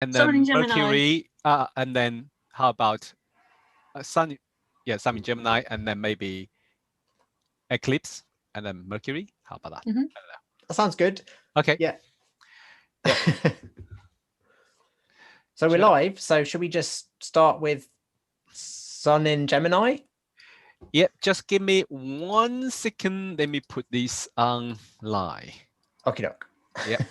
and Sun then and Gemini. Mercury, and then how about Sun? Yeah, Sun in Gemini, and then maybe Eclipse, and then Mercury. How about that? Mm-hmm. That sounds good. Okay. Yeah. Yeah. So we're live. So should we just start with Sun in Gemini? Yep. Just give me 1 second. Let me put this online. Okie doke. Yep.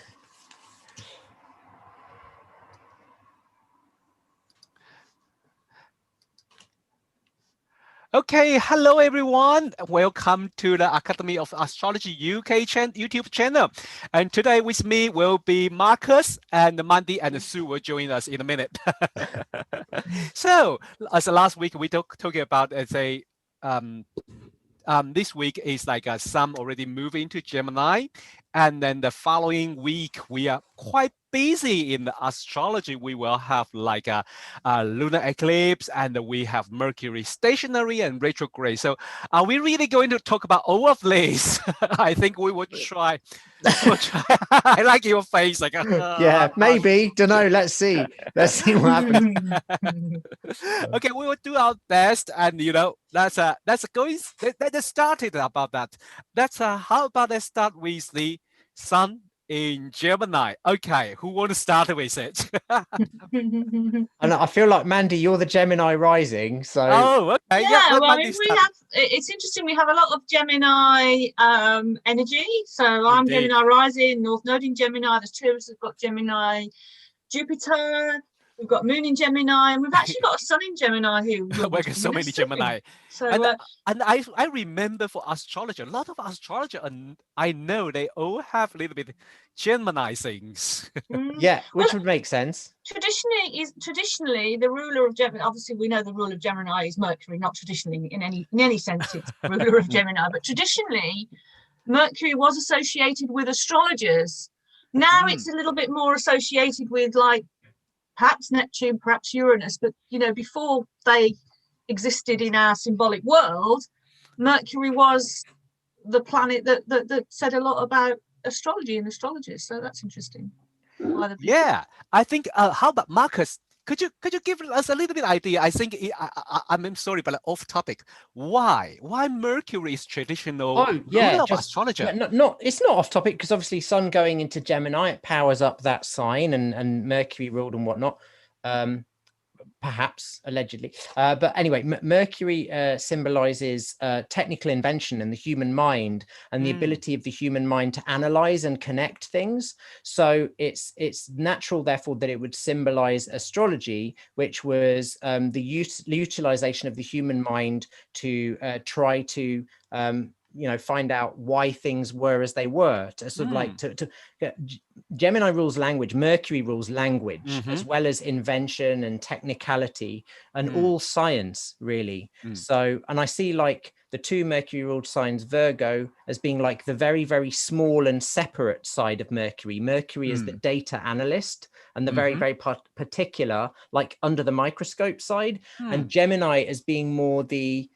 Okay, hello everyone. Welcome to the Academy of Astrology UK YouTube channel. And today with me will be Marcus, and Mandy and Sue will join us in a minute. So, as last week we talking about as a this week is like Sun already moved into Gemini, and then the following week we are quite busy in the astrology. We will have like a lunar eclipse, and we have Mercury stationary and retrograde. So are we really going to talk about all of this? I think we will try. I like your face. Like yeah, maybe. Don't know. Let's see. Let's see what happens. Okay, we will do our best, and let's start it about that. How about let's start with the Sun in Gemini. Okay, who want to start with it? And I feel like Mandy, you're the Gemini rising. So okay, yeah. Well, I mean, it's interesting. We have a lot of Gemini energy. So I'm Gemini rising, North Node in Gemini. There's two of us have got Gemini, Jupiter. We've got Moon in Gemini, and we've actually got a Sun in Gemini here. We've got so many Gemini. So, and I remember for astrology, a lot of astrology, and I know they all have a little bit Gemini things. Yeah, which would make sense. Traditionally the ruler of Gemini. Obviously, we know the ruler of Gemini is Mercury. Not traditionally in any sense, it's ruler of Gemini, but traditionally Mercury was associated with astrologers. Now it's a little bit more associated with like perhaps Neptune, perhaps Uranus, but before they existed in our symbolic world, Mercury was the planet that said a lot about astrology and astrologers. So that's interesting. Yeah, I think. How about Marcus? Could you give us a little bit idea? I think I'm sorry, but off topic. Why Mercury is traditional ruler of astrology? Yeah, it's not off topic because obviously Sun going into Gemini, it powers up that sign, and Mercury ruled and whatnot. Perhaps allegedly, but anyway, Mercury symbolizes technical invention and the human mind and the ability of the human mind to analyze and connect things. So it's natural, therefore, that it would symbolize astrology, which was the utilization of the human mind to try to find out why things were as they were, to sort of like to Gemini rules language, Mercury rules language, as well as invention and technicality and all science, really. So, and I see like the two Mercury ruled signs, Virgo, as being like the very, very small and separate side of Mercury. Mercury is the data analyst and the very, very particular, like under the microscope side, and Gemini as being more the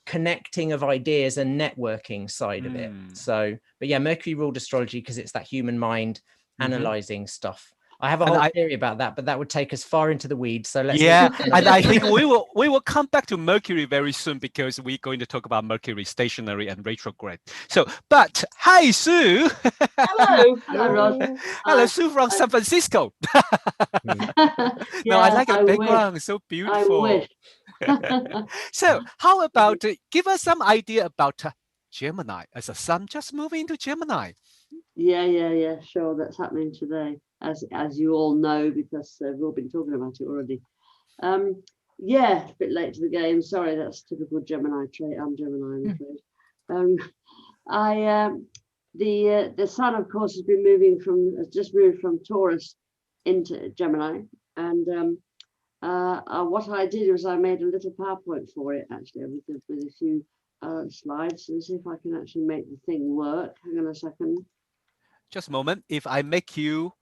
connecting of ideas and networking side of it. So, but yeah, Mercury ruled astrology because it's that human mind analyzing stuff. I have a whole theory about that, but that would take us far into the weeds. So let's and I think we will come back to Mercury very soon because we're going to talk about Mercury stationary and retrograde. So, but hi Sue. Hello. Hello, Rod. Hello, Sue from San Francisco. No, I like the background. So beautiful. I wish. So how about give us some idea about Gemini as a Sun just moving into Gemini? Yeah, sure. That's happening today, as you all know, because we've all been talking about it already. Yeah, a bit late to the game. Sorry, that's typical Gemini trait. I'm Gemini, I'm afraid. The Sun, of course, has just moved from Taurus into Gemini, and what I did was I made a little PowerPoint for it, actually, with a few slides, and see if I can actually make the thing work. Hang on a second. Just a moment. If I make you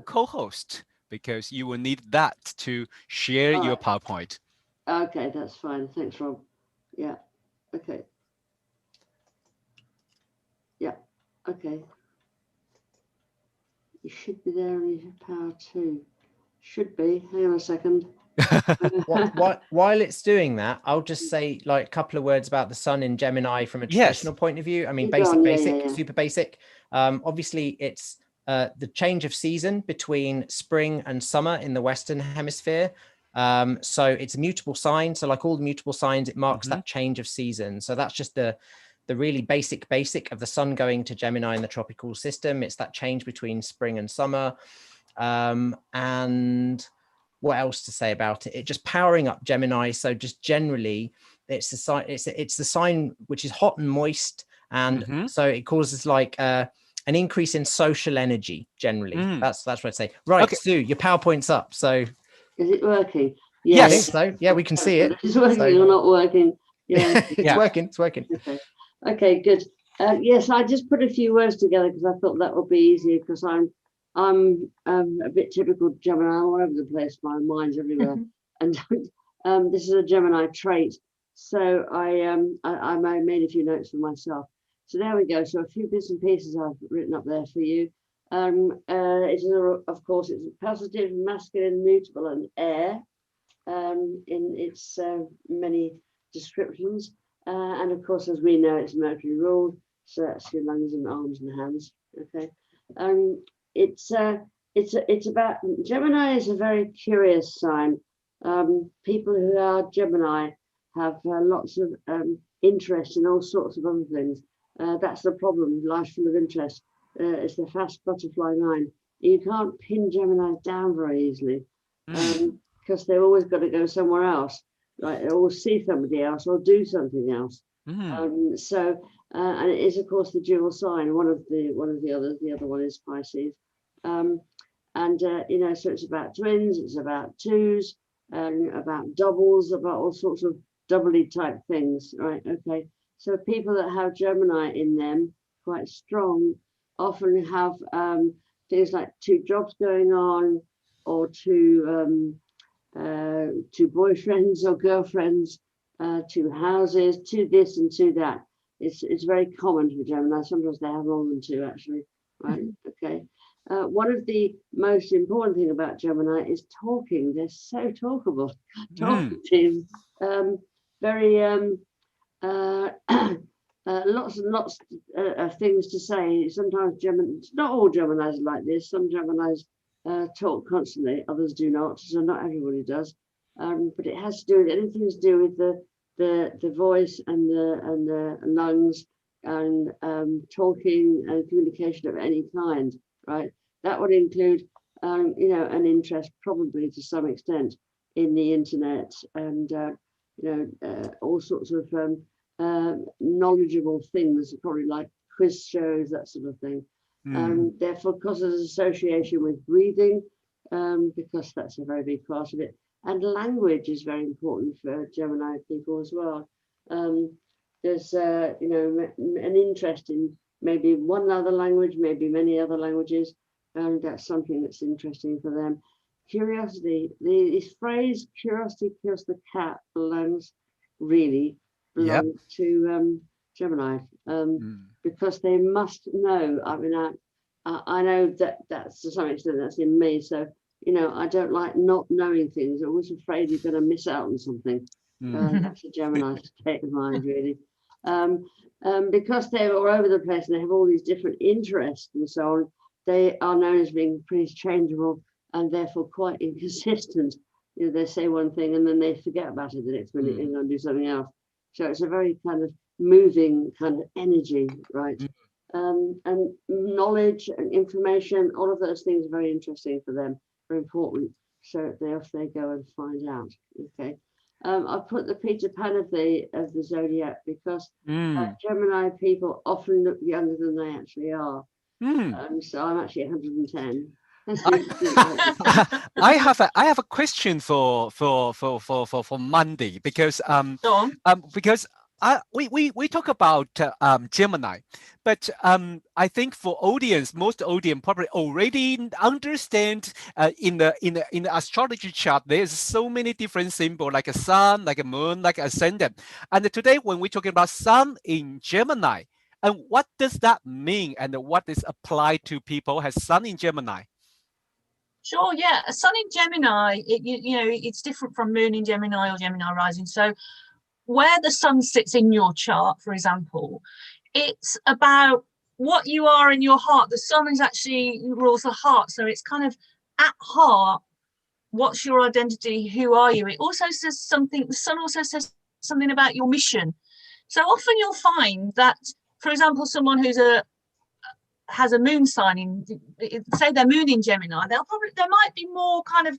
co-host, because you will need that to share your PowerPoint. Okay, that's fine. Thanks, Rob. Yeah. Okay. Yeah. Okay. You should be there on your power too. Should be. Hang on a second. While it's doing that, I'll just say like a couple of words about the sun in Gemini from a traditional point of view. I mean, basic, super basic. Obviously, it's the change of season between spring and summer in the Western Hemisphere. So it's a mutable sign. So like all the mutable signs, it marks that change of season. So that's just the really basic of the sun going to Gemini in the tropical system. It's that change between spring and summer. And what else to say about it? It just powering up Gemini. So just generally, it's the sign. It's the sign which is hot and moist, and so it causes like an increase in social energy. Generally, that's what I'd say. Right, okay. Sue, your PowerPoint's up. So is it working? Yes, I think so. Yeah, we can see it. It's working or not working? Yeah, it's working. It's working. Okay, good. Yes, I just put a few words together because I thought that would be easier because I'm a bit typical Gemini, all over the place, my mind's everywhere. And this is a Gemini trait. So I made a few notes for myself. So there we go. So a few bits and pieces I've written up there for you. Of course, it's positive, masculine, mutable, and air in its many descriptions. And of course, as we know, it's Mercury ruled. So that's your lungs and arms and hands. Okay. It's about Gemini is a very curious sign. People who are Gemini have lots of interest in all sorts of other things. That's the problem. Life's full of interest. It's the fast butterfly mind. You can't pin Gemini down very easily because they've always got to go somewhere else, right? Or see somebody else or do something else. And it is, of course, the dual sign. One of the others. The other one is Pisces. So it's about twins, it's about twos, about doubles, about all sorts of doubly type things, right? Okay. So people that have Gemini in them, quite strong, often have things like two jobs going on, or two boyfriends or girlfriends, two houses, two this and two that. It's very common for Gemini. Sometimes they have more than two, actually, right? Okay. One of the most important thing about Gemini is talking. They're so talkable, talkative, very lots and lots of things to say. Sometimes not all Geminis are like this. Some Geminis talk constantly, others do not. So not everybody does. But it has to do with anything to do with the voice and the lungs and talking and communication of any kind, right? That would include, an interest probably to some extent in the internet and, all sorts of knowledgeable things, probably like quiz shows, that sort of thing. Therefore, because there's association with breathing, because that's a very big part of it. And language is very important for Gemini people as well. There's, an interest in maybe one other language, maybe many other languages. And that's something that's interesting for them. Curiosity, this phrase, curiosity kills the cat, belongs to Gemini, because they must know. I mean, I know that's to some extent that's in me. So, I don't like not knowing things. I'm always afraid you're going to miss out on something. That's a Gemini state of mind, really. Because they're all over the place and they have all these different interests and so on, they are known as being pretty changeable and therefore quite inconsistent. They say one thing and then they forget about it the next minute and go and do something else. So it's a very kind of moving kind of energy, right? And knowledge and information, all of those things are very interesting for them, very important. So off they go and find out. Okay. I've put the Peter Pan of the zodiac because Gemini people often look younger than they actually are. So I'm actually 110. I have a question for Monday because we talk about Gemini, but I think for most audience probably already understand in the astrology chart there's so many different symbols like a sun, like a moon, like ascendant, and today when we're talking about sun in Gemini, and what does that mean and what is applied to people has sun in Gemini? Sure, yeah. A Sun in Gemini, you know, it's different from Moon in Gemini or Gemini rising. So where the Sun sits in your chart, for example, it's about what you are in your heart. The Sun is actually rules the heart. So it's kind of at heart, what's your identity? Who are you? It also says something, the Sun also says something about your mission. So often you'll find that, for example, someone who's has a moon sign in, say their moon in Gemini, there might be more kind of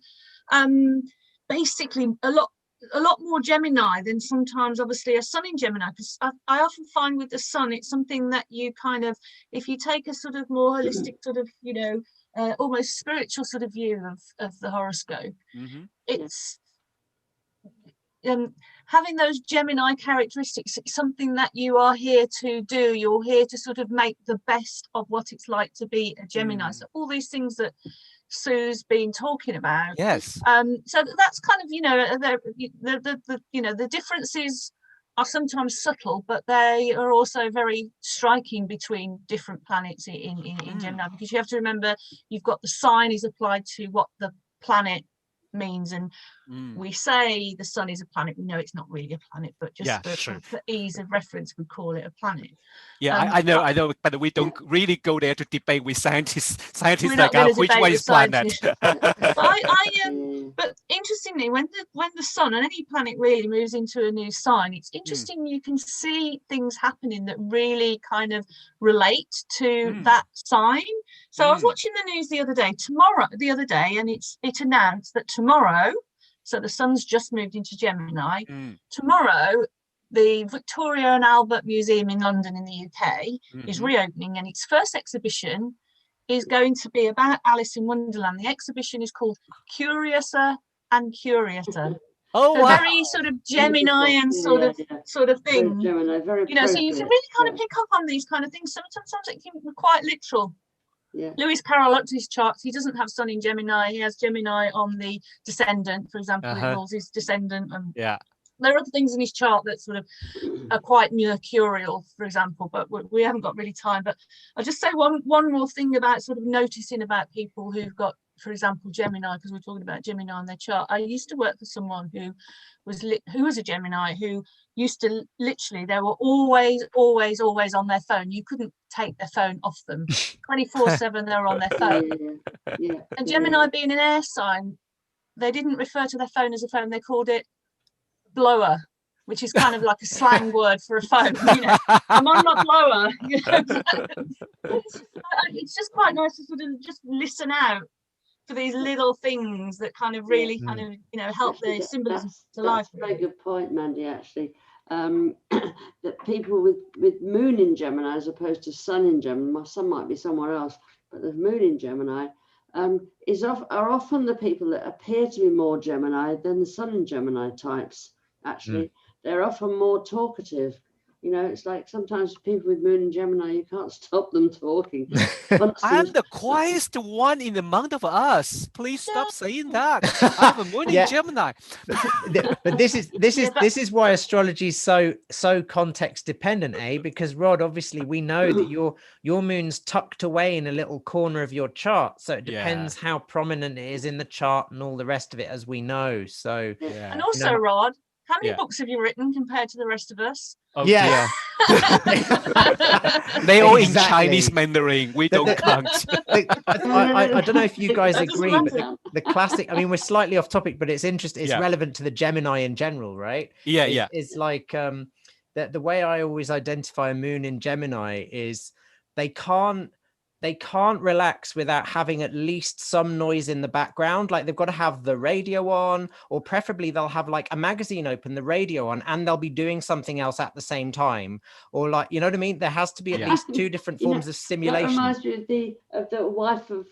basically a lot more Gemini than sometimes obviously a Sun in Gemini, because I often find with the Sun it's something that you kind of, if you take a sort of more holistic sort of, you know, almost spiritual sort of view of the horoscope, it's having those Gemini characteristics. It's something that you are here to do. You're here to sort of make the best of what it's like to be a Gemini. So all these things that Sue's been talking about. Yes. So that's kind of, you know, the you know, the differences are sometimes subtle, but they are also very striking between different planets in Gemini, because you have to remember you've got the sign is applied to what the planet means, and we say the Sun is a planet. We know it's not really a planet, but just for ease of reference, we call it a planet. I know, but we don't really go there to debate with scientists. Scientists like, which way is planet? But interestingly, when the Sun and any planet really moves into a new sign, it's interesting. You can see things happening that really kind of relate to that sign. So I was watching the news the other day, and it announced that tomorrow, so the Sun's just moved into Gemini. Tomorrow, the Victoria and Albert Museum in London in the UK is reopening, and its first exhibition is going to be about Alice in Wonderland. The exhibition is called Curiouser and Curiouser. Oh, wow. Very sort of Gemini and sort of thing. Gemini, very, you know, so you can really kind of pick up on these kind of things. Sometimes it can be quite literal. Yeah. Lewis Carroll looked at his charts. He doesn't have Sun in Gemini. He has Gemini on the descendant, for example. He rules his descendant. And there are other things in his chart that sort of are quite mercurial, for example, but we haven't got really time. But I'll just say one more thing about sort of noticing about people who've got, for example, Gemini, because we're talking about Gemini on their chart. I used to work for someone who was a Gemini, who used to literally, they were always on their phone. You couldn't take their phone off them. 24/7 they were on their phone. And Gemini being an air sign, they didn't refer to their phone as a phone. They called it blower, which is kind of like a slang word for a phone. You know, I'm on my blower. You know? It's just quite nice to sort of just listen out for these little things that kind of really kind of, you know, help the symbolism to life. That's a very good point, Mandy, actually. That people with Moon in Gemini as opposed to Sun in Gemini, my Sun might be somewhere else, but the Moon in Gemini are often the people that appear to be more Gemini than the Sun in Gemini types. Actually, they're often more talkative. You know, it's like sometimes people with Moon in Gemini, you can't stop them talking. I'm the quietest one in among of us. Please stop saying that. I have a Moon in Gemini. But this is why astrology is so context dependent, because Rod, obviously we know that your moon's tucked away in a little corner of your chart, so it depends how prominent it is in the chart and all the rest of it, as we know. So and also, Rod, how many books have you written compared to the rest of us? Oh, they all in Chinese Mandarin. We don't count. I don't know if you guys agree, but the classic, I mean, we're slightly off topic, but it's interesting. It's relevant to the Gemini in general, right? It's like the way I always identify a moon in Gemini is they can't relax without having at least some noise in the background. Like they've got to have the radio on, or preferably they'll have like a magazine open, the radio on, and they'll be doing something else at the same time. Or like, you know what I mean? There has to be at least two different forms of stimulation. That reminds me of the wife of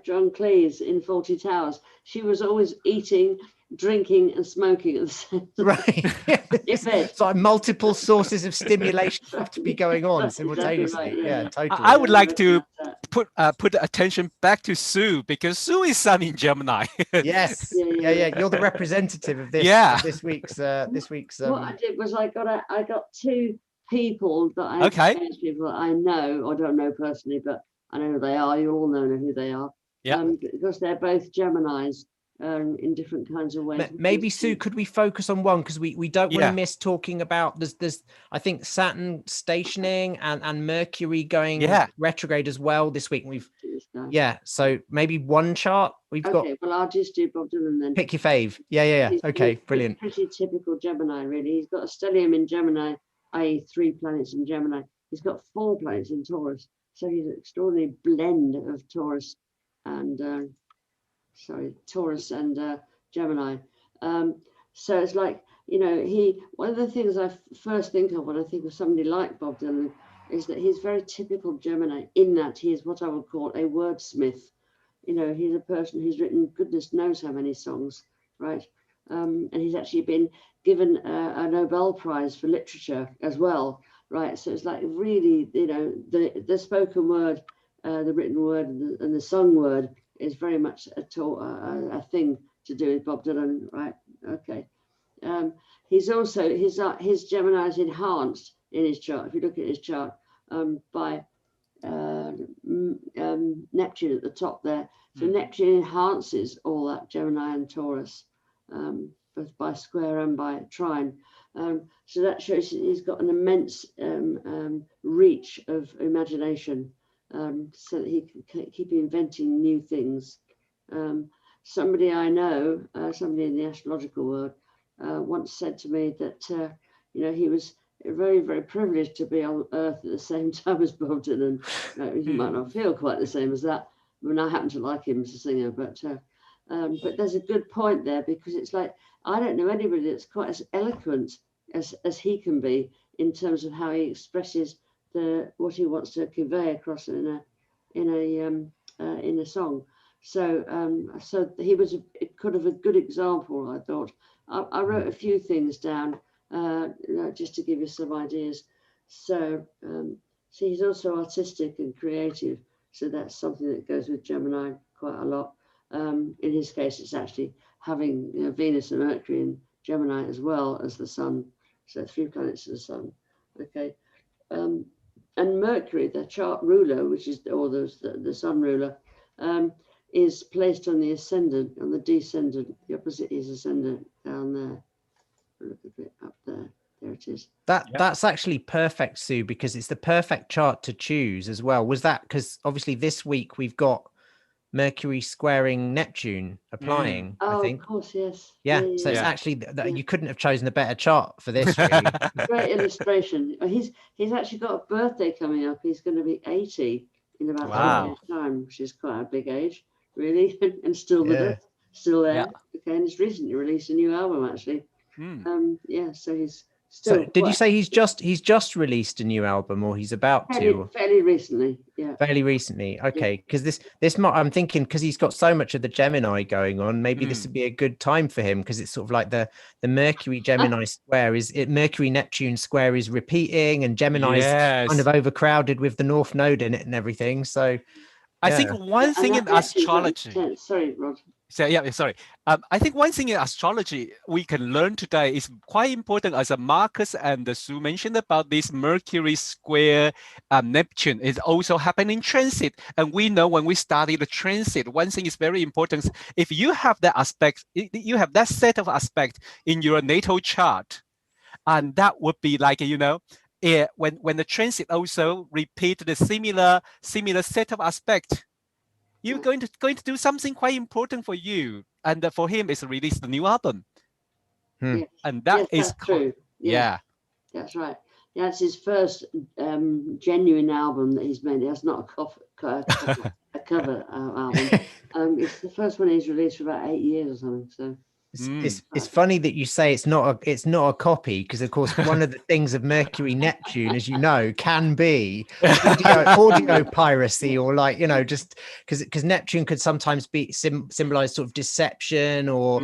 John Cleese in 40 Towers. She was always eating, drinking and smoking at the same time. Right. So like multiple sources of stimulation have to be going on simultaneously. Exactly right, Totally. I would like to put attention back to Sue, because Sue is Sun in Gemini. Yes. You're the representative of this this week's what I did was I got two people that people that I know, or don't know personally, but I know who they are. You all know who they are. Yeah. Because they're both Geminis in different kinds of ways. Maybe, Sue, could we focus on one, because we don't want to Yeah. miss talking about there's I think Saturn stationing and Mercury going Yeah. retrograde as well this week. this guy. Yeah, so maybe one chart we've got. Okay, well, I'll just do Bob Dylan then. Pick your fave. Yeah. He's Okay, brilliant. Pretty typical Gemini, really. He's got a stellium in Gemini, i.e. 3 planets in Gemini. He's got 4 planets in Taurus. So he's an extraordinary blend of Taurus and Gemini. So it's like, you know, one of the things I first think of when I think of somebody like Bob Dylan is that he's very typical Gemini in that he is what I would call a wordsmith. You know, he's a person who's written goodness knows how many songs, right? And he's actually been given a Nobel Prize for literature as well, right? So it's like really, you know, the spoken word, the written word, and the sung word is very much a thing to do with Bob Dylan, right? Okay. He's also his Gemini is enhanced in his chart. If you look at his chart, by Neptune at the top there. So Neptune enhances all that Gemini and Taurus, both by square and by trine. So that shows he's got an immense reach of imagination, so that he can keep inventing new things. Somebody I know, somebody in the astrological world, once said to me that you know, he was very, very privileged to be on Earth at the same time as Bob Dylan. He might not feel quite the same as that. I mean, I happen to like him as a singer, but there's a good point there, because it's like, I don't know anybody that's quite as eloquent as he can be in terms of how he expresses what he wants to convey across in a song. So he was kind of a good example, I thought. I wrote a few things down just to give you some ideas. So he's also artistic and creative. So that's something that goes with Gemini quite a lot. In his case, it's actually having, you know, Venus and Mercury in Gemini as well as the Sun. So 3 planets of the Sun. Okay. And Mercury, the chart ruler, which is, or the Sun ruler, is placed on the ascendant, on the descendant. The opposite is ascendant down there. Look a bit up there. There it is. That's actually perfect, Sue, because it's the perfect chart to choose as well. Was that because obviously this week we've got Mercury squaring Neptune applying? I think. Of course, yes. Yeah. So it's actually you couldn't have chosen a better chart for this, really. Great illustration. He's actually got a birthday coming up. He's going to be 80 in about 8 years' time, which is quite a big age, really, and still with us, still there. Okay, and he's recently released a new album, actually. So he's still. So did you say he's just released a new album, or he's about to? Fairly recently, yeah. Fairly recently, okay. Because this might, I'm thinking, because he's got so much of the Gemini going on, maybe this would be a good time for him, because it's sort of like the Mercury Gemini square Mercury Neptune square is repeating, and Gemini is kind of overcrowded with the North Node in it and everything. So I think one thing in astrology. Sorry, Rod. So sorry. I think one thing in astrology we can learn today is quite important, as Marcus and Sue mentioned about this Mercury square Neptune is also happening in transit. And we know when we study the transit, one thing is very important. If you have that aspect, you have that set of aspect in your natal chart, and that would be like, you know, when the transit also repeat the similar set of aspect, you're going to do something quite important for you, and for him is release the new album. Yes. And that is true. Yeah, that's right. Yeah, it's his first genuine album that he's made. It's not a cover album. It's the first one he's released for about 8 years or something. So it's funny that you say it's not a copy, because of course one of the things of Mercury Neptune, as you know, can be audio piracy, or like, you know, just because Neptune could sometimes be symbolize sort of deception or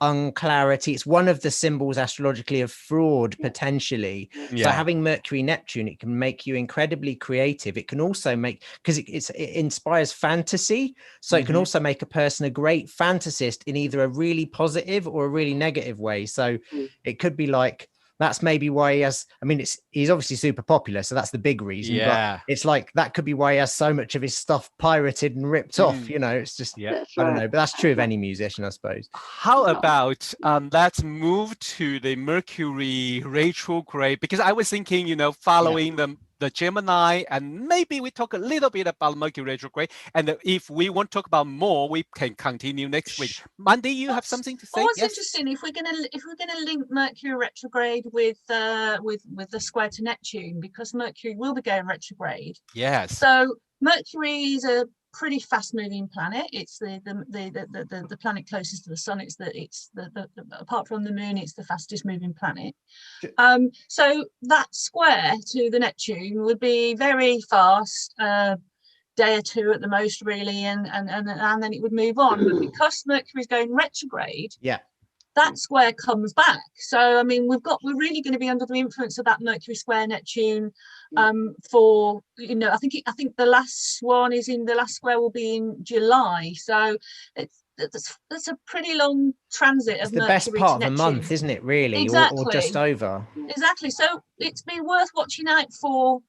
unclarity. It's one of the symbols astrologically of fraud, potentially. So having Mercury Neptune, it can make you incredibly creative. It can also make, because it inspires fantasy, so it can also make a person a great fantasist in either a really positive or a really negative way. So it could be like, that's maybe why he has, I mean, he's obviously super popular, so that's the big reason. Yeah. But it's like that could be why he has so much of his stuff pirated and ripped off, you know. It's just, Yeah. That's I don't right. know, but that's true of any musician, I suppose. How about let's move to the Mercury retrograde, because I was thinking, you know, following the Gemini, and maybe we talk a little bit about Mercury retrograde, and if we want to talk about more, we can continue next week. Mandy, you have something to say? What's Yes. interesting, if we're gonna link Mercury retrograde with the square to Neptune, because Mercury will be going retrograde. Yes. So Mercury is a pretty fast moving planet. It's the planet closest to the sun. It's the apart from the moon, it's the fastest moving planet. So that square to the Neptune would be very fast, day or two at the most, really, and then it would move on. But because Mercury is going retrograde, that square comes back. So I mean, we're really going to be under the influence of that Mercury square Neptune for, you know, I think the last square will be in July. So that's a pretty long transit of It's the Mercury best part to of a Neptune. month, isn't it, really? Exactly. Or just over. Exactly. So it's been worth watching out for,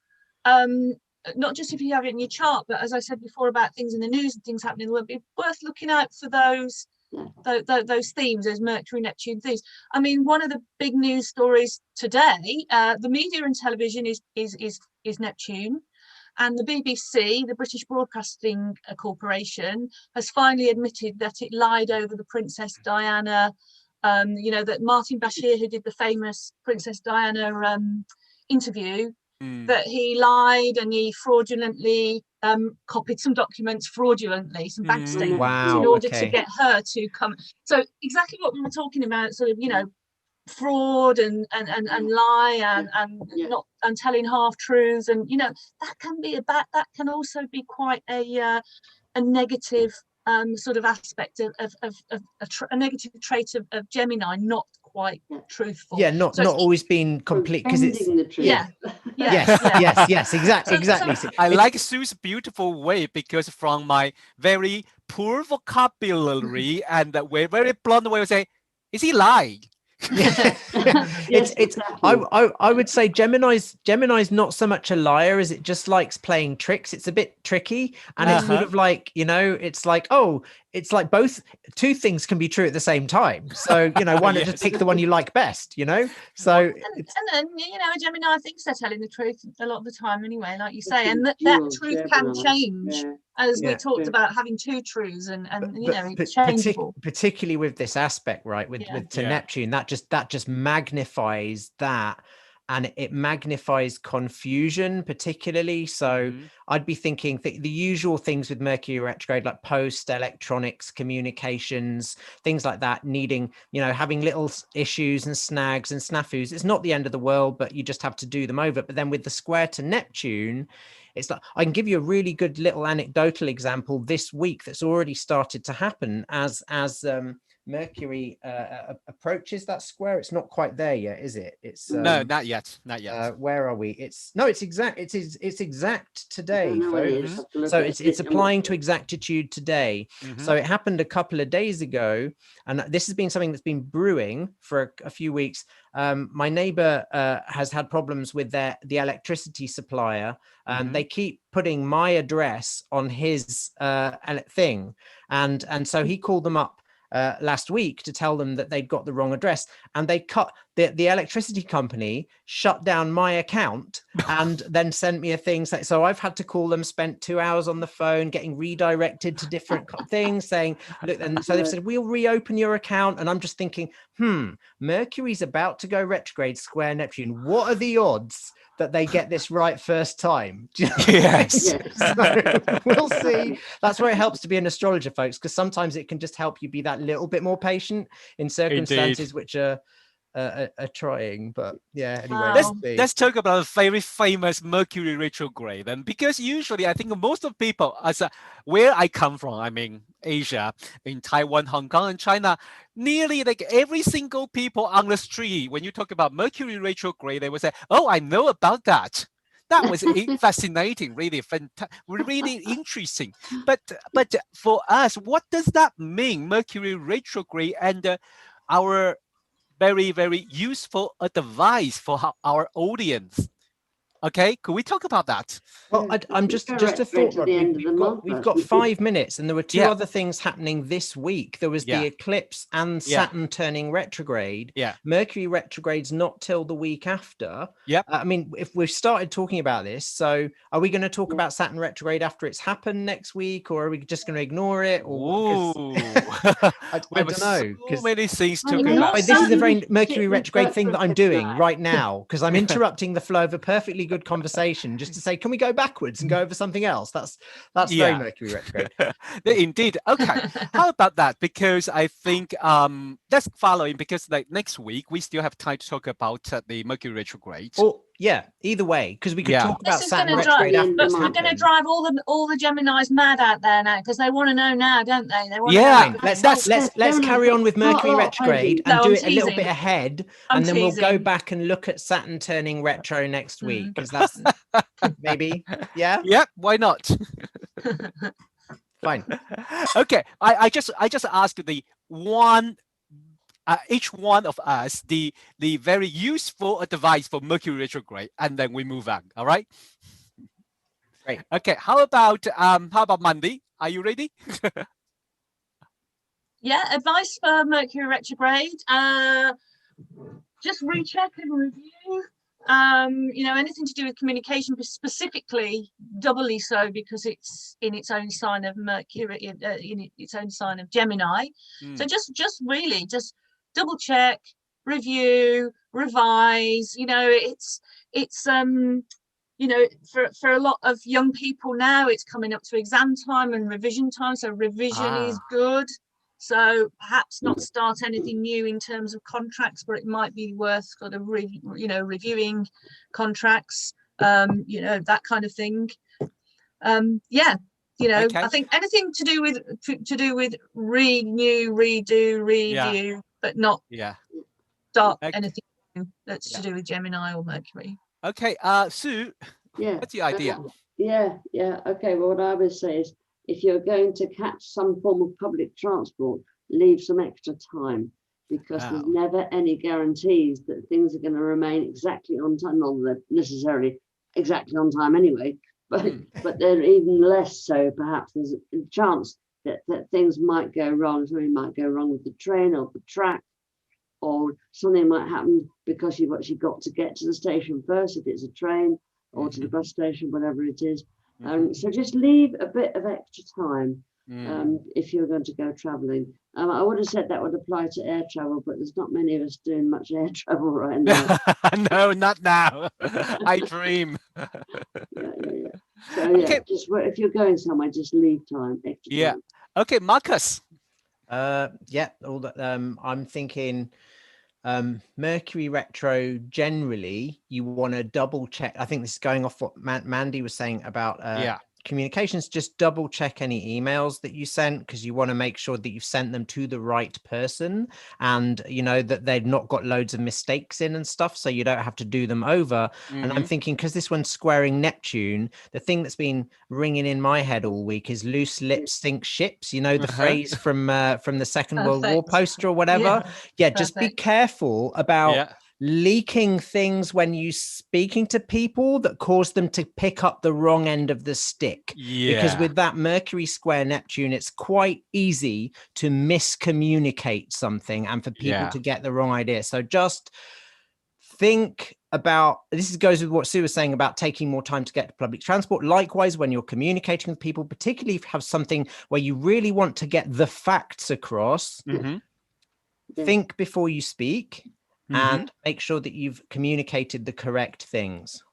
not just if you have it in your chart, but as I said before about things in the news and things happening in the world, it'd be worth looking out for those themes, those Mercury Neptune themes. I mean, one of the big news stories today, the media and television is Neptune, and the BBC, the British Broadcasting Corporation, has finally admitted that it lied over the Princess Diana. You know, that Martin Bashir, who did the famous Princess Diana interview, that he lied and he fraudulently copied some documents fraudulently, some bank statements, in order to get her to come. So exactly what we were talking about, sort of, you know, fraud and lie and telling half truths, and you know, that can also be quite a negative sort of aspect of a negative trait of Gemini, not quite truthful. Not always being complete, because it's the truth. yes, exactly. I like Sue's beautiful way, because from my very poor vocabulary and very blunt way of saying, is he lying? I would say Gemini's not so much a liar as it just likes playing tricks. It's a bit tricky, and it's sort of like, you know, it's like, oh, it's like two things can be true at the same time. So, you know, why not just pick the one you like best, you know? So and then, you know, Gemini thinks they're telling the truth a lot of the time anyway, like you say, and that truth can change, as we talked about having two truths, and you know, it's changeable. Particularly with this aspect, right, with Neptune, that just magnifies that, and it magnifies confusion particularly. So I'd be thinking the usual things with Mercury retrograde, like post, electronics, communications, things like that, needing, you know, having little issues and snags and snafus. It's not the end of the world, but you just have to do them over. But then with the square to Neptune, it's like, I can give you a really good little anecdotal example this week that's already started to happen as Mercury approaches that square. It's not quite there yet, is it? It's no, not yet. Where are we? It's exact today, folks. So it's applying to exactitude today. So it happened a couple of days ago, and this has been something that's been brewing for a few weeks. My neighbor has had problems with the electricity supplier, and they keep putting my address on his thing, and so he called them up last week to tell them that they'd got the wrong address, and they cut the electricity company shut down my account and then sent me a thing. So I've had to call them, spent 2 hours on the phone getting redirected to different things, saying, look, and so they've said, we'll reopen your account. And I'm just thinking, Mercury's about to go retrograde square Neptune. What are the odds that they get this right first time? Yes. So we'll see. That's where it helps to be an astrologer, folks, because sometimes it can just help you be that little bit more patient in circumstances which are trying. But yeah, anyway, let's talk about a very famous Mercury retrograde. And because usually I think most of people, where I come from, I mean Asia, in Taiwan, Hong Kong, and China, nearly like every single people on the street, when you talk about Mercury retrograde, they would say, oh, I know about that. That was fascinating, really really interesting. But for us, what does that mean, Mercury retrograde, and our very, very useful advice for our audience. Okay, could we talk about that? Well, I'm just a thought, Rod. We've got 5 minutes, and there were two other things happening this week. There was the eclipse and Saturn turning retrograde. Yeah. Mercury retrograde's not till the week after. Yep. I mean, if we've started talking about this, so are we going to talk about Saturn retrograde after it's happened next week, or are we just going to ignore it? Or I don't know. So many things to talk about. This is a very Mercury retrograde thing that I'm doing right now, because I'm interrupting the flow of a perfectly good conversation just to say, can we go backwards and go over something else? That's very Mercury retrograde. Indeed. Okay. How about that? Because I think that's following, because like next week we still have time to talk about the Mercury retrograde. Well, yeah, either way, because we could talk about Saturn retrograde after it's going to drive all the Geminis mad out there now, because they want to know now, don't they? They want to know. Let's carry on with Mercury retrograde and do it a little bit ahead, and then we'll go back and look at Saturn turning retro next week, because that's maybe yeah, why not? Fine. Okay, I just asked the one. Each one of us the very useful advice for Mercury retrograde, and then we move on. All right. Great. Okay. How about Mandy? Are you ready? Yeah. Advice for Mercury retrograde. Just recheck and review. Anything to do with communication, specifically doubly so because it's in its own sign of Mercury, in its own sign of Gemini. So just really double check, review, revise. It's for a lot of young people now, it's coming up to exam time and revision time, so revision is good. So perhaps not start anything new in terms of contracts, but it might be worth sort of reviewing contracts, that kind of thing. I think anything to do with renew, redo, review, but not start anything new that's to do with Gemini or Mercury. Okay, Sue. What's your idea? Okay, well, what I would say is, if you're going to catch some form of public transport, leave some extra time, because there's never any guarantees that things are going to remain exactly on time. Not that necessarily exactly on time anyway, but they're even less so. Perhaps there's a chance that things might go wrong. Something might go wrong with the train or the track, or something might happen because you've actually got to get to the station first, if it's a train, or to the bus station, whatever it is. So just leave a bit of extra time if you're going to go traveling. I would have said that would apply to air travel, but there's not many of us doing much air travel right now. No, not now. I dream. So just if you're going somewhere, just leave time, extra time. Okay, Marcus. All that. I'm thinking Mercury retro, generally you want to double check. I think this is going off what Mandy was saying about communications. Just double check any emails that you sent, because you want to make sure that you've sent them to the right person, and that they've not got loads of mistakes in and stuff, so you don't have to do them over. And I'm thinking, because this one's squaring Neptune, the thing that's been ringing in my head all week is loose lips sink ships, the phrase from the Second World War poster or whatever. Just be careful about leaking things when you speaking to people that cause them to pick up the wrong end of the stick. Because with that Mercury square Neptune, it's quite easy to miscommunicate something and for people to get the wrong idea. So just think about, this goes with what Sue was saying about taking more time to get to public transport. Likewise, when you're communicating with people, particularly if you have something where you really want to get the facts across, think before you speak. And make sure that you've communicated the correct things.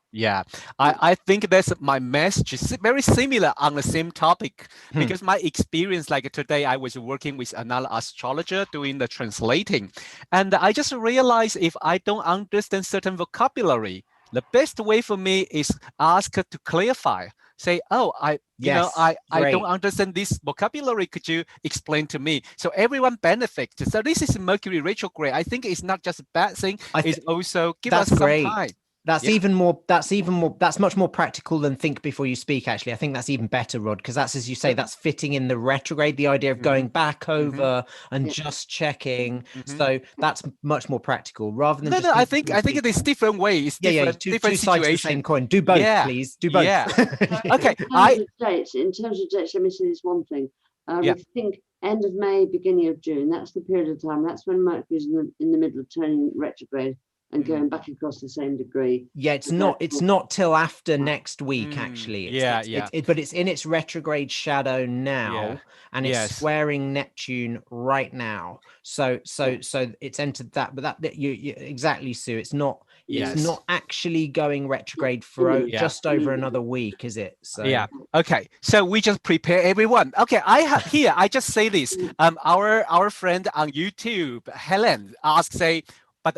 I think that's my message is very similar on the same topic, because my experience, like today, I was working with another astrologer doing the translating, and I just realized if I don't understand certain vocabulary, the best way for me is ask to clarify. Say, I don't understand this vocabulary. Could you explain to me? So everyone benefits. So this is Mercury retrograde. I think it's not just a bad thing. It's also give us some time. That's much more practical than think before you speak, actually. I think that's even better, Rod, because that's, as you say, that's fitting in the retrograde, the idea of going back over and just checking. So that's much more practical rather than I think it is different ways, different two different sides of the situation. same coin. Do both, please. Do both. Okay. In terms of dates, let me say this one thing. Yeah. I think end of May, beginning of June, that's the period of time. That's when Mercury's in the middle of turning retrograde and going back across the same degree. Yeah, it's not till after next week, actually. But it's in its retrograde shadow now, and it's squaring Neptune right now. So it's entered that, but that you exactly, Sue. It's not actually going retrograde for just over another week, is it? So okay, so we just prepare everyone. Okay, I have here, I just say this. Our friend on YouTube, Helen, asks, but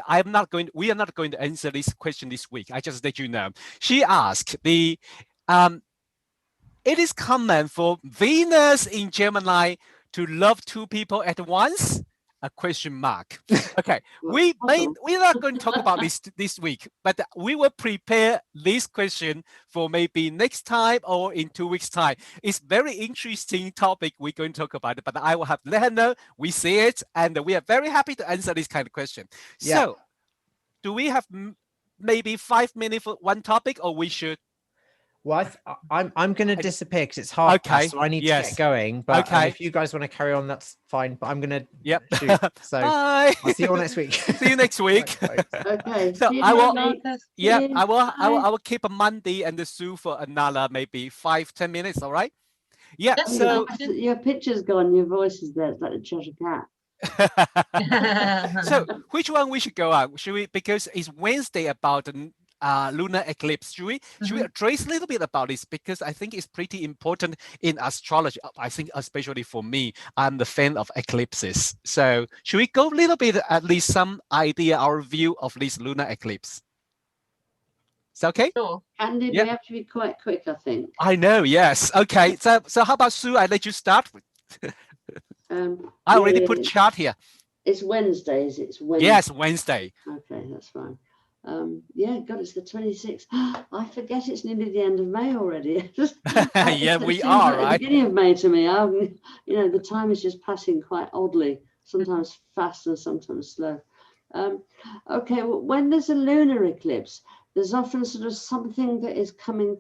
we are not going to answer this question this week. I just let you know. She asked it is common for Venus in Gemini to love two people at once? A question mark. Okay, we're not going to talk about this week, but we will prepare this question for maybe next time or in 2 weeks' time. It's very interesting topic we're going to talk about it, but I will have to let her know we see it, and we are very happy to answer this kind of question. So, do we have maybe 5 minutes for one topic, or we should? Well, I'm going to disappear because it's half past, so I need to get going. But if you guys want to carry on, that's fine. But I'm going to shoot. So bye. I'll see you all next week. See you next week. Okay. So I will keep a Monday and the Sue for another maybe 5-10 minutes. All right. Yeah. So your picture's gone. Your voice is there. It's like the Cheshire Cat. So which one we should go on? Should we, because it's Wednesday about the lunar eclipse, should we address a little bit about this, because I think it's pretty important in astrology. I think especially for me, I'm the fan of eclipses. So should we go a little bit, at least some idea, our view of this lunar eclipse? Is that okay? Sure. Andy, we have to be quite quick, I think. I know, yes. Okay, so how about Sue? I let you start. I already put chart here. It's Wednesdays. It's Wednesday. Yes, Wednesday. Okay, that's fine. God, it's the 26th. I forget it's nearly the end of May already. We are, right? The beginning of May to me. The time is just passing quite oddly, sometimes fast and sometimes slow. Okay, well, when there's a lunar eclipse, there's often sort of something that is coming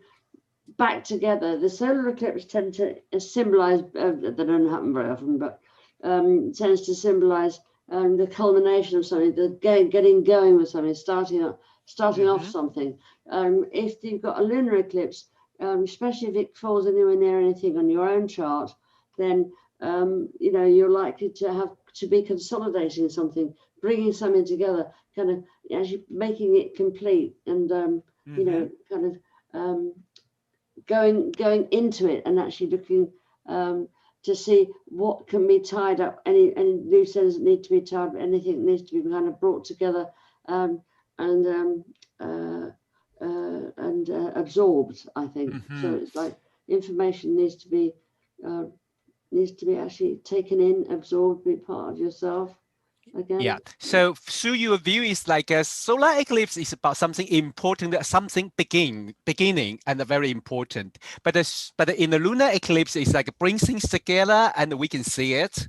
back together. The solar eclipse tend to symbolize, they don't happen very often, but tends to symbolize the culmination of something, the getting going with something, starting off something. If you've got a lunar eclipse, especially if it falls anywhere near anything on your own chart, then you're likely to be consolidating something, bringing something together, kind of actually making it complete, and going into it and actually looking to see what can be tied up, any loose ends that need to be tied up, anything that needs to be kind of brought together and absorbed, I think. So it's like information needs to be actually taken in, absorbed, be part of yourself. Again. Yeah. So your view is like a solar eclipse is about something important, something beginning and very important. But in the lunar eclipse, it's like brings things together and we can see it.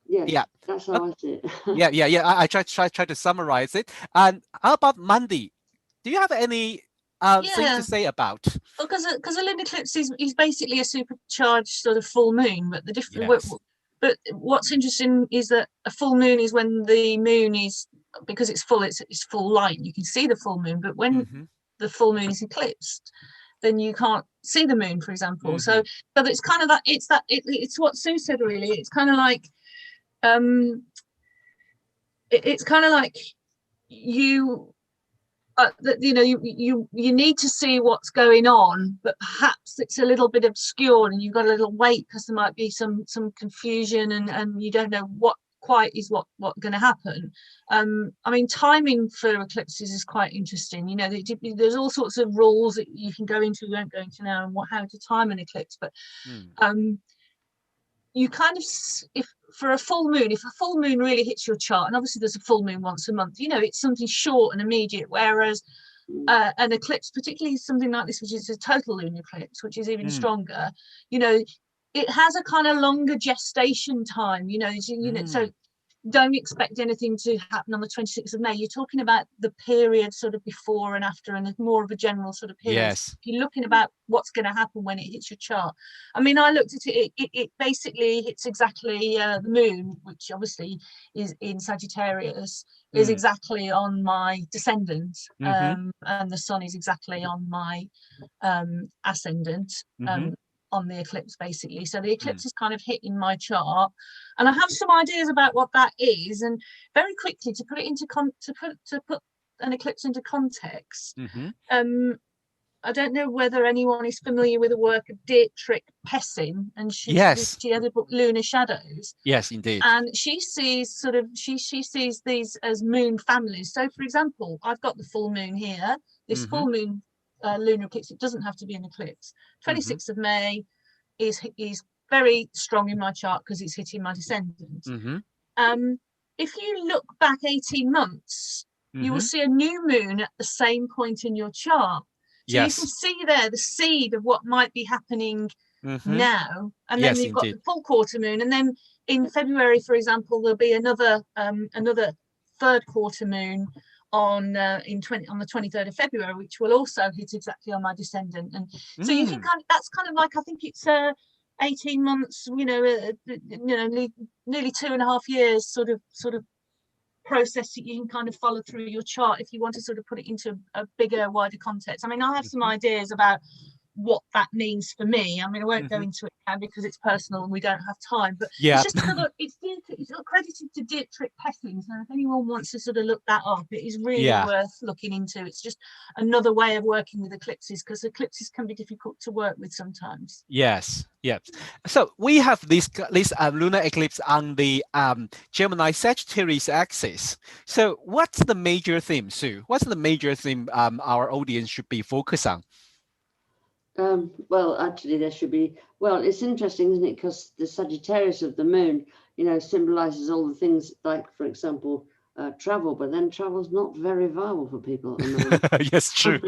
Yeah. That's how I see it. Yeah. I try to summarize it. And how about Monday? Do you have any things to say about? Well, because a lunar eclipse is basically a supercharged sort of full moon, but the different. But what's interesting is that a full moon is when the moon is, because it's full light. You can see the full moon, but when the full moon is eclipsed, then you can't see the moon, for example. So it's kind of that. It's what Sue said. Really, it's kind of like, it's kind of like you. You need to see what's going on, but perhaps it's a little bit obscure and you've got a little wait because there might be some confusion and you don't know what quite is what going to happen. I mean, timing for eclipses is quite interesting. There's all sorts of rules that you can go into, we won't go into now, and how to time an eclipse, but you kind of, if a full moon really hits your chart, and obviously there's a full moon once a month, it's something short and immediate, whereas an eclipse, particularly something like this, which is a total lunar eclipse, which is even stronger, you know, it has a kind of longer gestation time, you know, so don't expect anything to happen on the 26th of May. You're talking about the period sort of before and after, and more of a general sort of period. Yes. If you're looking about what's going to happen when it hits your chart. I mean, I looked at it, it basically hits exactly the moon, which obviously is in Sagittarius, is exactly on my descendant, and the sun is exactly on my ascendant. On the eclipse, basically. So the eclipse is kind of hitting my chart, and I have some ideas about what that is. And very quickly, to put it into to put an eclipse into context, I don't know whether anyone is familiar with the work of Dietrich Pessin, and she had the book Lunar Shadows. Yes, indeed. And she sees sort of she sees these as moon families. So, for example, I've got the full moon here. This full moon lunar eclipse, it doesn't have to be an eclipse. 26th of May is very strong in my chart because it's hitting my descendant. If you look back 18 months, you will see a new moon at the same point in your chart. So you can see there the seed of what might be happening now. And then you've got the full quarter moon. And then in February, for example, there'll be another third quarter moon on the 23rd of February, which will also hit exactly on my descendant. And so you can that's kind of like, I think it's 18 months, nearly 2.5 years sort of process that you can kind of follow through your chart if you want to sort of put it into a bigger, wider context. I mean, I have some ideas about what that means for me. I mean, I won't go into it now because it's personal and we don't have time, but it's just another, it's credited to Dietrich Pessin. So if anyone wants to sort of look that up, it is really worth looking into. It's just another way of working with eclipses, because eclipses can be difficult to work with sometimes. Yes. So we have this lunar eclipse on the Gemini Sagittarius axis. So what's the major theme, Sue? What's the major theme our audience should be focused on? Well, actually, there should be. Well, it's interesting, isn't it? Because the Sagittarius of the moon, symbolizes all the things like, for example, travel. But then travel's not very viable for people. Yes, true.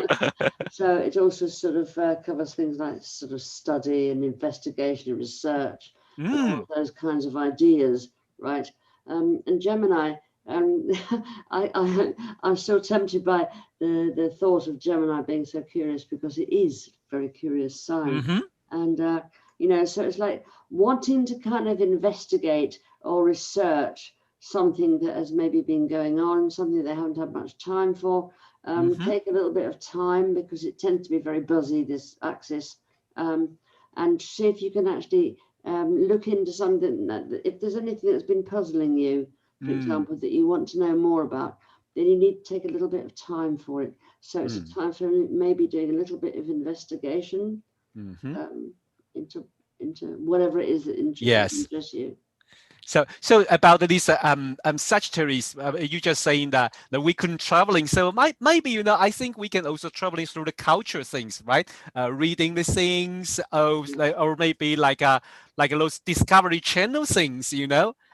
So it also sort of covers things like sort of study and investigation and research, and all of those kinds of ideas, right? And Gemini. I'm so tempted by the thought of Gemini being so curious, because it is a very curious sign. And so it's like wanting to kind of investigate or research something that has maybe been going on, something they haven't had much time for. Take a little bit of time, because it tends to be very buzzy, this axis, and see if you can actually look into something if there's anything that's been puzzling you, for example, that you want to know more about, then you need to take a little bit of time for it. So it's a time for maybe doing a little bit of investigation into whatever it is that interests you. So about these Sagittarius, you just saying that the weekend traveling. So maybe I think we can also traveling through the culture things, right? Reading the things, or maybe like those Discovery Channel things,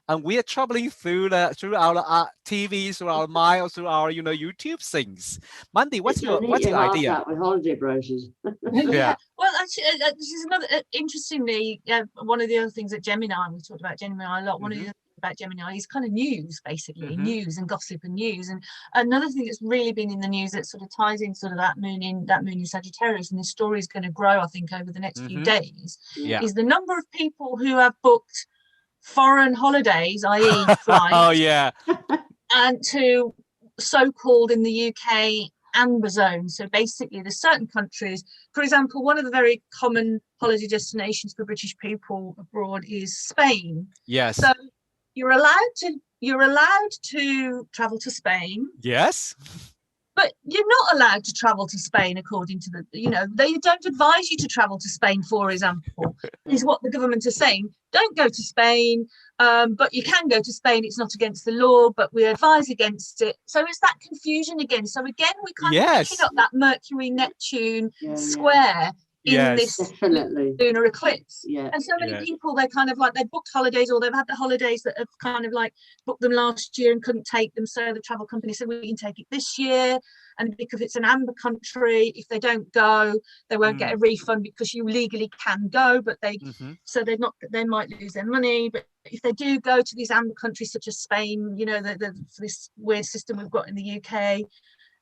And we are traveling through our TV, through our mind, through our YouTube things. Mandy, what's your idea? With holiday brochures. Yeah. Well, actually, this is another interestingly. One of the other things that Gemini, we talked about Gemini a lot. One of the other things about Gemini is kind of news, basically, news and gossip and news. And another thing that's really been in the news that sort of ties in sort of that moon in Sagittarius, and this story is going to grow, I think, over the next few days. Is the number of people who have booked foreign holidays, i.e. flights, and to so-called in the UK amber zone. So basically there's certain countries, for example, one of the very common holiday destinations for British people abroad is Spain. Yes. So you're allowed to travel to Spain. Yes. But you're not allowed to travel to Spain according to they don't advise you to travel to Spain, for example, is what the government is saying. Don't go to Spain, but you can go to Spain. It's not against the law, but we advise against it. So it's that confusion again. So again, we kind of picking up that Mercury Neptune square in this definitely lunar eclipse. yeah. And so many people, they kind of like, they booked holidays, or they've had the holidays that have kind of like booked them last year and couldn't take them, so the travel company said we can take it this year, and because it's an amber country, if they don't go they won't get a refund, because you legally can go, but they so they're not, they might lose their money. But if they do go to these amber countries such as Spain, you know, this weird system we've got in the UK,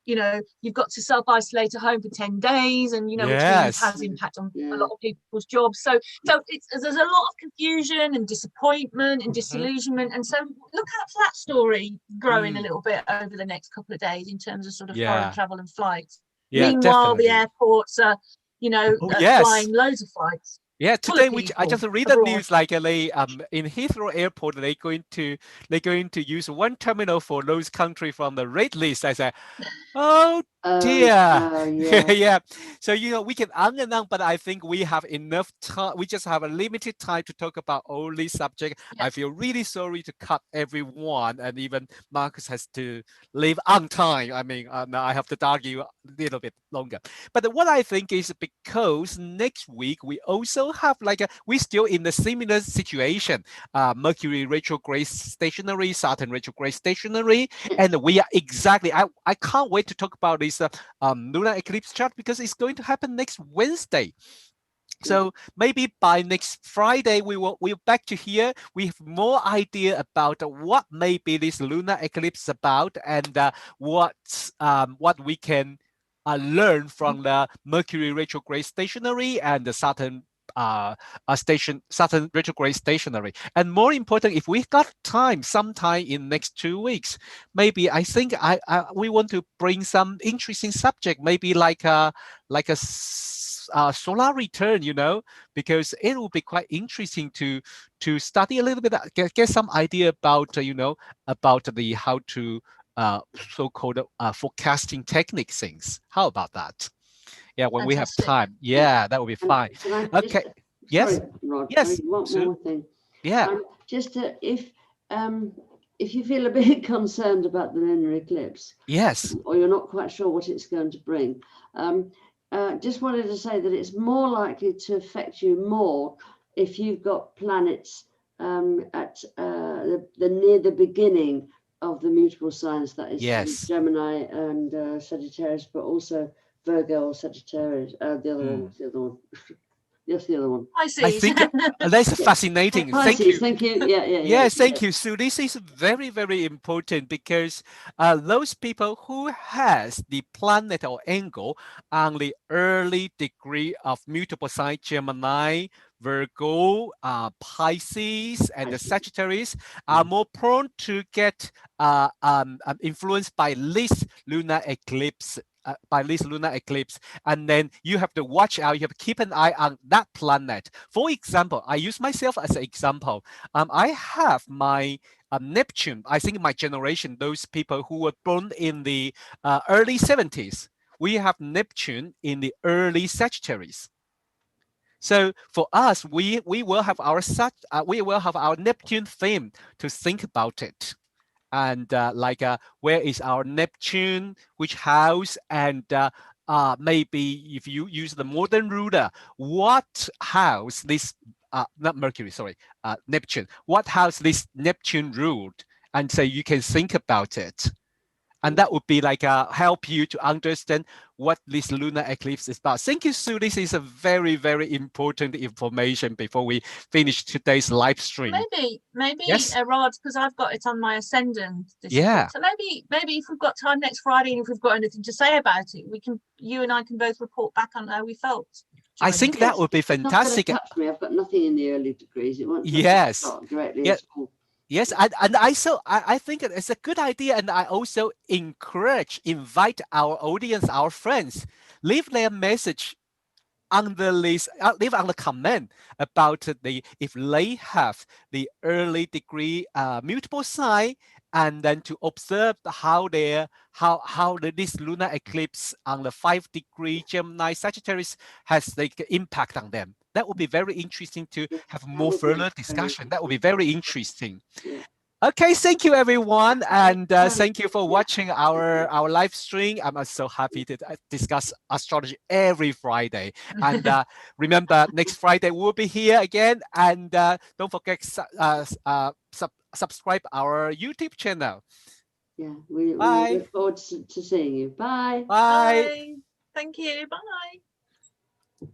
you know, you've got to self-isolate at home for 10 days, and, you know, which means has impact on a lot of people's jobs. So there's a lot of confusion and disappointment and disillusionment. And so look out for that story growing a little bit over the next couple of days in terms of sort of foreign travel and flights. Meanwhile, the airports are, you know, flying loads of flights. Yeah, today I just read the news, like they in Heathrow Airport they're going to use one terminal for those countries from the red list. I said, oh dear. Yeah. So, you know, we can on, but I think we have enough time. We just have a limited time to talk about all these subjects. I feel really sorry to cut everyone, and even Marcus has to leave on time. I mean, now I have to argue a little bit longer. But what I think is, because next week we also have we're still in the similar situation. Mercury retrograde stationary, Saturn retrograde stationary, and we are exactly. I can't wait to talk about this lunar eclipse chart, because it's going to happen next Wednesday. So maybe by next Friday we're back to here. We have more idea about what maybe this lunar eclipse is about, and what we can learn from the Mercury retrograde stationary and the Saturn Saturn retrograde stationary. And more important, if we got time sometime in next 2 weeks, maybe I think we want to bring some interesting subject, maybe like a solar return, you know, because it will be quite interesting to study a little bit, get some idea about you know, about the how to so-called forecasting technique things. How about that? Yeah, when we have time. Yeah, that would be fine. Okay. Yes. Sorry, Rod, yes. One more thing. Yeah. Just if you feel a bit concerned about the lunar eclipse, yes, or you're not quite sure what it's going to bring, just wanted to say that it's more likely to affect you more if you've got planets at near the beginning of the mutable signs, that is Gemini and Sagittarius, but also Virgo or Sagittarius. The other one. Yes, the other one. I see. I think that's fascinating. Thank you. Yeah, thank you. So this is very, very important, because those people who has the planet or angle on the early degree of mutable sign Gemini, Virgo, Pisces, and the Sagittarius are more prone to get influenced by this lunar eclipse. And then you have to watch out, you have to keep an eye on that planet. For example, I use myself as an example. I have my Neptune, I think my generation, those people who were born in the early 70s, we have Neptune in the early Sagittarius. So for us, we will have our Neptune theme to think about it. And where is our Neptune, which house, and maybe if you use the modern ruler, what house this not Mercury, sorry, Neptune, what house this Neptune ruled, and so you can think about it. And that would be help you to understand what this lunar eclipse is about. Thank you, Sue. This is a very, very important information before we finish today's live stream. Maybe Rod, because I've got it on my ascendant this week. So maybe if we've got time next Friday, and if we've got anything to say about it, you and I can both report back on how we felt. I think that would be fantastic. It's not going to touch me. I've got nothing in the early degrees. It won't touch directly at school. Yes, and I think it's a good idea, and I also invite our audience, our friends, leave their message on the list, leave on the comment about if they have the early degree mutable sign, and then to observe how this lunar eclipse on the 5-degree Gemini Sagittarius has the impact on them. That would be very interesting to have more further discussion. That would be very interesting. Okay, thank you everyone, and Right. thank you for watching our live stream. I'm so happy to discuss astrology every Friday. And remember, next Friday we'll be here again. And don't forget subscribe our YouTube channel. Yeah, we Bye. look forward to seeing you. Bye. Bye. Bye. Thank you. Bye.